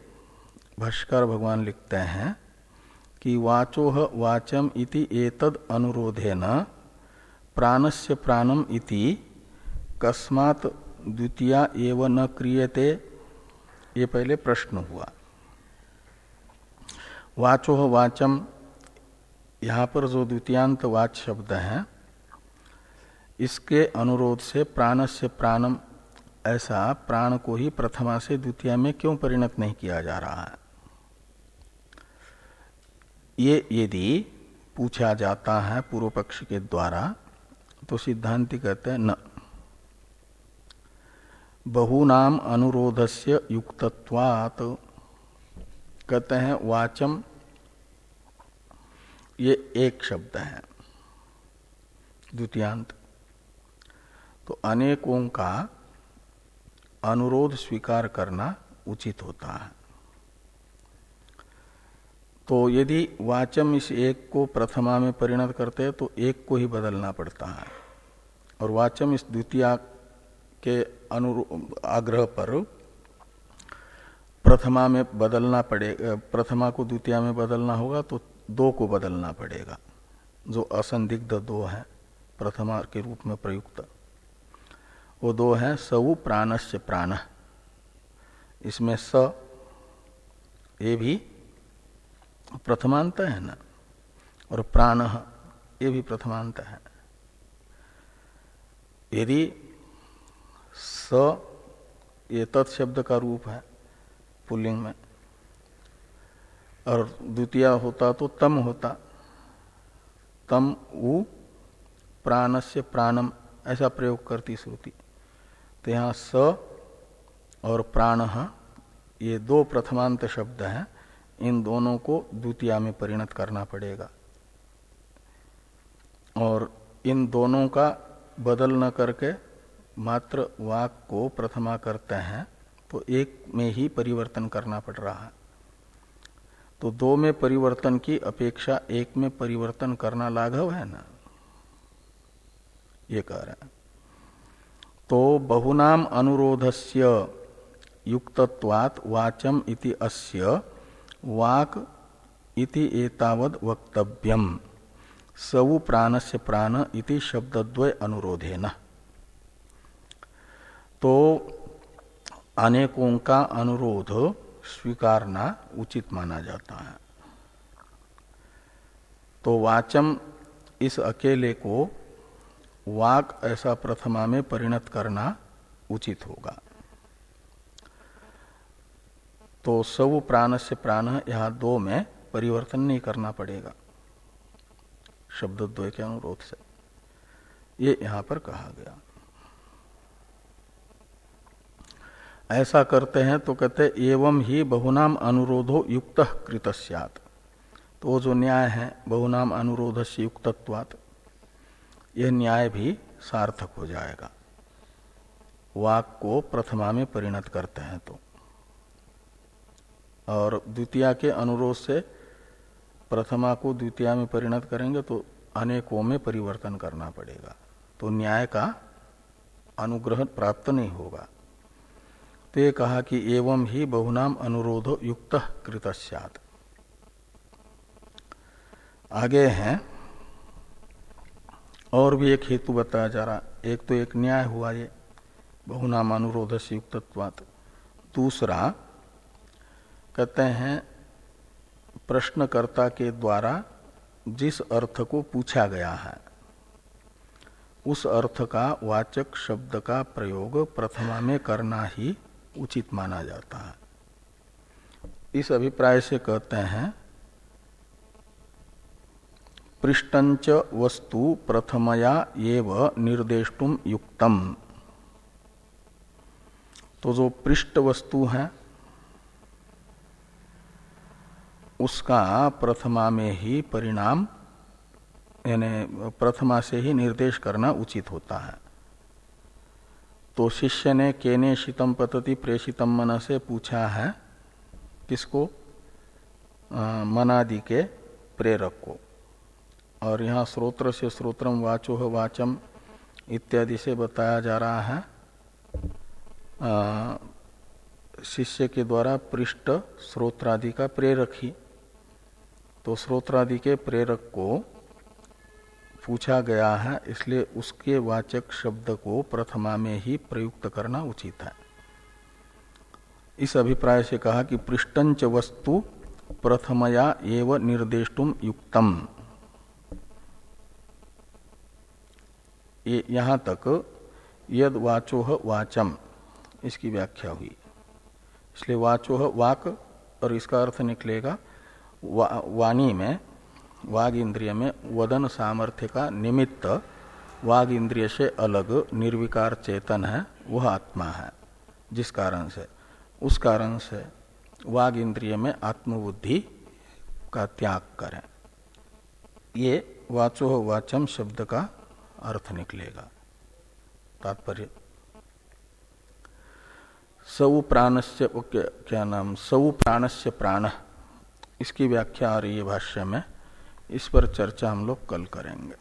भाष्यकार भगवान लिखते हैं कि वाचोह वाचम इति एतद अनुरोधेन प्राणस्य प्राणम इति कस्मात् द्वितीया एव न क्रियते, ये पहले प्रश्न हुआ। वाचोह वाचम, यहाँ पर जो द्वितीयांत वाच शब्द है इसके अनुरोध से प्राणस्य प्राणम ऐसा प्राण को ही प्रथमा से द्वितीया में क्यों परिणत नहीं किया जा रहा है? ये यदि पूछा जाता है पूर्व पक्ष के द्वारा तो सिद्धांति कहते हैं न, बहुनाम अनुरोधस्य युक्तत्वात्। कहते हैं वाचम ये एक शब्द है द्वितीयांत, तो अनेकों का अनुरोध स्वीकार करना उचित होता है। तो यदि वाचम इस एक को प्रथमा में परिणत करते हैं तो एक को ही बदलना पड़ता है, और वाचम इस द्वितीया के आग्रह पर प्रथमा में बदलना पड़ेगा, प्रथमा को द्वितीया में बदलना होगा तो दो को बदलना पड़ेगा, जो असंदिग्ध दो है प्रथमा के रूप में प्रयुक्त, वो दो हैं सऊ प्राणस्य प्राण। इसमें स ये भी प्रथमांत है ना, और प्राण ये भी प्रथमांत है। यदि स ये तत्शब्द का रूप है पुल्लिंग में, और द्वितीय होता तो तम होता, तम उ प्राणस्य प्राणम ऐसा प्रयोग करती श्रुति। तो यहाँ स और प्राण ये दो प्रथमांत शब्द हैं, इन दोनों को द्वितीया में परिणत करना पड़ेगा। और इन दोनों का बदल न करके मात्र वाक को प्रथमा करते हैं तो एक में ही परिवर्तन करना पड़ रहा है। तो दो में परिवर्तन की अपेक्षा एक में परिवर्तन करना लाघव है ना, ये कह रहे हैं। तो बहुनाम अनुरोधस्य युक्तत्वात् वाचम इति अस्य वाक इति एतावद् वक्तव्यम सवु प्राणस्य प्राण इति शब्दद्वय अनुरोधेन। तो अनेकों का अनुरोध स्वीकारना उचित माना जाता है। तो वाचम इस अकेले को वाक ऐसा प्रथमा में परिणत करना उचित होगा। तो सव प्राणस्य प्राण यहां दो में परिवर्तन नहीं करना पड़ेगा शब्दद्वय के अनुरोध से, ये यहां पर कहा गया। ऐसा करते हैं तो कहते एवं ही बहुनाम अनुरोधो युक्तः कृत स्यात्। तो जो न्याय है बहुनाम अनुरोधस्य युक्तत्वात्, यह न्याय भी सार्थक हो जाएगा वाक को प्रथमा में परिणत करते हैं तो। और द्वितीया के अनुरोध से प्रथमा को द्वितीया में परिणत करेंगे तो अनेकों में परिवर्तन करना पड़ेगा, तो न्याय का अनुग्रह प्राप्त नहीं होगा। तो ये कहा कि एवं ही बहुनाम अनुरोधो युक्तः कृत स्यात्। आगे हैं और भी एक हेतु बताया जा रहा। एक तो एक न्याय हुआ ये बहुनाम अनुरोध से युक्तत्वात्। दूसरा कहते हैं प्रश्नकर्ता के द्वारा जिस अर्थ को पूछा गया है उस अर्थ का वाचक शब्द का प्रयोग प्रथमा में करना ही उचित माना जाता है। इस अभिप्राय से कहते हैं पृष्टंच वस्तु प्रथमया एव निर्देष्टुम युक्तम। तो जो पृष्ठ वस्तु है उसका प्रथमा में ही परिणाम यानी प्रथमा से ही निर्देश करना उचित होता है। तो शिष्य ने केने शीतम पतति प्रेषितम मन से पूछा है किसको, मनादि के प्रेरक को। और यहाँ श्रोत्र से श्रोत्रम वाचो वाचम इत्यादि से बताया जा रहा है शिष्य के द्वारा पृष्ठ श्रोत्रादि का प्रेरक ही। तो श्रोत्रादि के प्रेरक को पूछा गया है, इसलिए उसके वाचक शब्द को प्रथमा में ही प्रयुक्त करना उचित है। इस अभिप्राय से कहा कि पृष्ठंच वस्तु प्रथमया एव निर्देष्टुम युक्तम। ये यहाँ तक यद वाचोह वाचम इसकी व्याख्या हुई। इसलिए वाचोह वाक और इसका अर्थ निकलेगा वाणी में वाग इंद्रिय में वदन सामर्थ्य का निमित्त वाग इंद्रिय से अलग निर्विकार चेतन है, वह आत्मा है। जिस कारण से उस कारण से वाग इंद्रिय में आत्मबुद्धि का त्याग करें, ये वाचो वाचम शब्द का अर्थ निकलेगा। तात्पर्य सऊ प्राणस्य क्या नाम सऊ प्राणस्य प्राण, इसकी व्याख्या आ रही है भाष्य में। इस पर चर्चा हम लोग कल करेंगे।